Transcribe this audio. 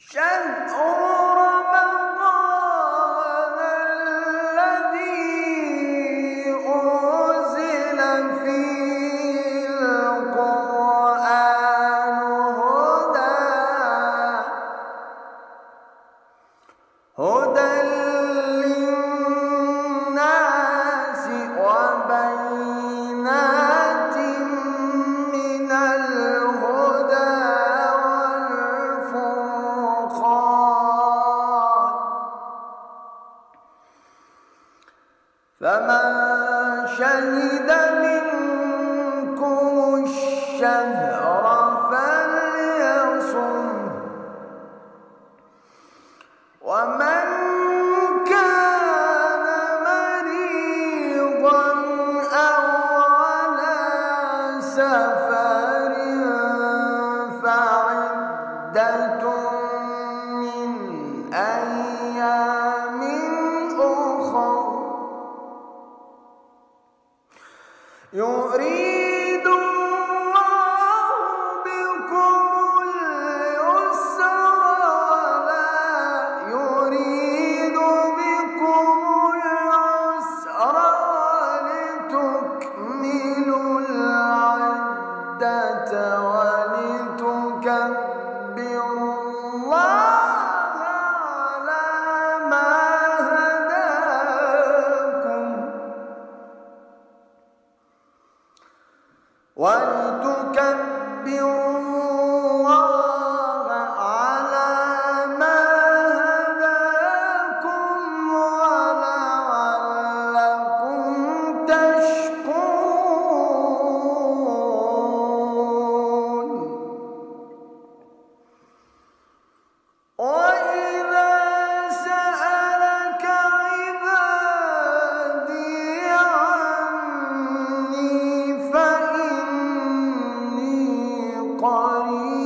شهر رمضان الذي أنزل فيه القرآن هدى للناس وبينات من الهدى والفرقان، فمن شهد منكم الشهر فليصم، ومن كان مريضا أو على سفر فعدة من أيام أخر، يريد الله بكم اليسر ولا يريد بكم العسر ولتكملوا العدة ولتكبروا الله على ما هداكم ولتكبروا الله على ما هداكم ولعلكم تشكرون. وإذا سألك عبادي عني فإني قريب